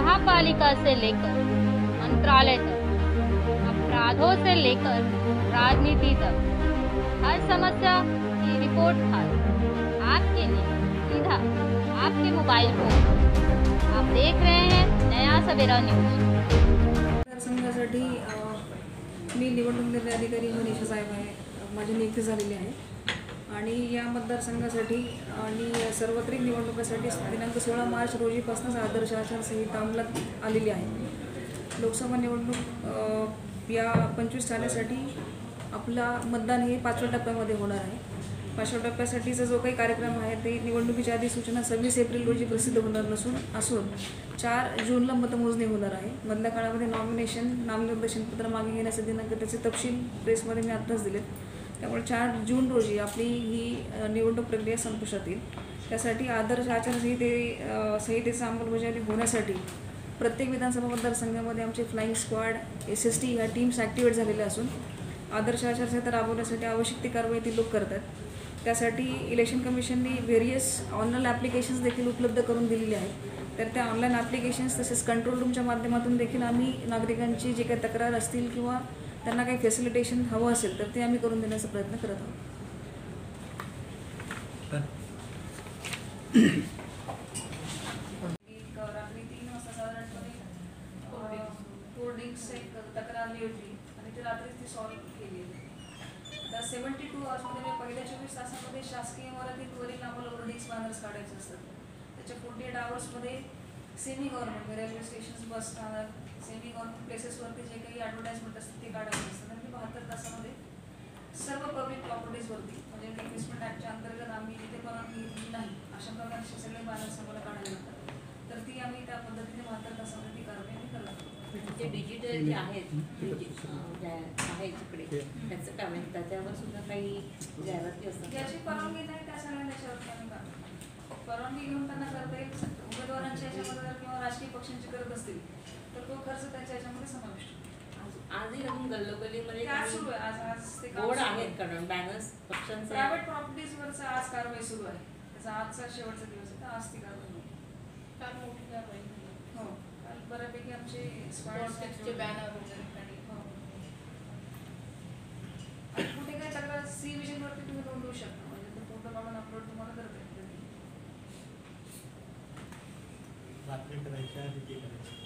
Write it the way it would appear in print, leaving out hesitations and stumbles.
महापालिका से लेकर मंत्रालय तक, अपराधों से लेकर राजनीति तक, हर समस्या की रिपोर्ट खास आपके लिए सीधा आपके मोबाइल फोन पर। आप देख रहे हैं नया सवेरा न्यूज। मतदारसंघासाठी मी निवडणूक निर्णय अधिकारी मनीषा साहेब आहे, माझी नियुक्ती झालेली आहे आणि या मतदारसंघासाठी आणि सार्वत्रिक निवडणुकीसाठी दिनांक 16 मार्च रोजीपासूनच आदर्श आचारसंहिता अंमलात आलेली आहे। लोकसभा निवडणूक या 25 ठाण्यासाठी आपला मतदान हे 5व्या टप्प्यामध्ये होणार आहे। 5व्या टप्प्यासाठीचा जो काही कार्यक्रम आहे ते निवडणुकीची अधिसूचना 26 एप्रिल रोजी प्रसिद्ध होणार असून 4 जूनला मतमोजणी होणार आहे। मधल्या काळामध्ये नॉमिनेशन नामनिर्देशनपत्र मागे घेण्याचा दिनांक त्याचे तपशील प्रेसमध्ये मी आत्ताच दिलेत, त्यामुळे 4 जून रोजी आपली ही निवडणूक प्रक्रिया संपुष्टात येईल। त्यासाठी आदर्श आचारसंहितेची अंमलबजावणी होण्यासाठी प्रत्येक विधानसभा मतदारसंघामध्ये आमचे फ्लाइंग स्क्वॉड SST ह्या टीम्स ॲक्टिवेट झालेल्या असून आदर्श आचारसंहिता राबवण्यासाठी आवश्यक ती कारवाई ती लोक करतात। त्यासाठी इलेक्शन कमिशनने व्हेरियस ऑनलाईन ॲप्लिकेशन्स देखील उपलब्ध करून दिलेली आहेत। तर त्या ऑनलाईन ॲप्लिकेशन्स तसेच कंट्रोल रूमच्या माध्यमातून देखील आम्ही नागरिकांची जे काही तक्रार असतील किंवा त्यांना काही फॅसिलिटेशन हवं असेल तर ते आम्ही करून देण्याचा प्रयत्न करत आहोत। रात्री 3 वाजता साधारणपणे कोर्डिंग्स एक तक्रार आली होती आणि ती रात्रीच ती सॉल्व्ह केली। आता 72 आवर्समध्ये म्हणजे पहिल्या 24 तासामध्ये शासकीय इमारतींवरील आम्हाला होर्डिंग्स बॅनर्स काढायचे असतात। त्याच्या 48 आवर्समध्ये सेमी गव्हर्नमेंट रेल्वे स्टेशन्स, बस स्थानक, सेमी गव्हर्नमेंट प्लेसेसवरती जे काही ॲडव्हर्टाइजमेंट असतात ते काढायचे असतात आणि 72 तासामध्ये सर्व पब्लिक प्रॉपर्टीजवरती म्हणजे इन्व्हेस्टमेंट ॲक्टच्या अंतर्गत आम्ही जिथे परवानगी दिली नाही अशा प्रकारचे सगळे बॅनर्स आम्हाला काढायला लागतात। तर ती आम्ही त्या पद्धतीने 72 तासामध्ये ती कारवाई आम्ही करत आहोत। ते डिजिटल जे आहेत तिकडे त्याचं काय म्हणजे त्याच्यावर सुद्धा काही जाहिराती असतात, ज्याची परवानगी नाही त्या सगळ्या देशावरती आम्ही काढतो। परवानगी घेऊन त्यांना करता येईल, उमेदवारांच्या ह्याच्यामध्ये किंवा राजकीय पक्षांची करत असतील तर तो खर्च त्यांच्या ह्याच्यामध्ये समाविष्ट होतो। आजही अजून गल्लोगल्लीमध्ये सुरू आहे, आज ते बोर्ड आहेत कारण बॅनर्स पक्षांचे प्रायव्हेट प्रॉपर्टीजवरचं आज कारवाई सुरू आहे। त्याचा आजचा शेवटचा दिवस आहे तर आज ती कारवाई होईल। फार मोठी कारवाई हो, काल बऱ्यापैकी आमचे स्पॉट्सचे बॅनर वगैरे हो आणि कुठे काही तक्रार सी विजनवरती तुम्ही नोंदवू शकता, म्हणजे तो फोटो काढून अपलोड तुम्हाला करता येईल। बातमी करायच्या आधी ते करायचं।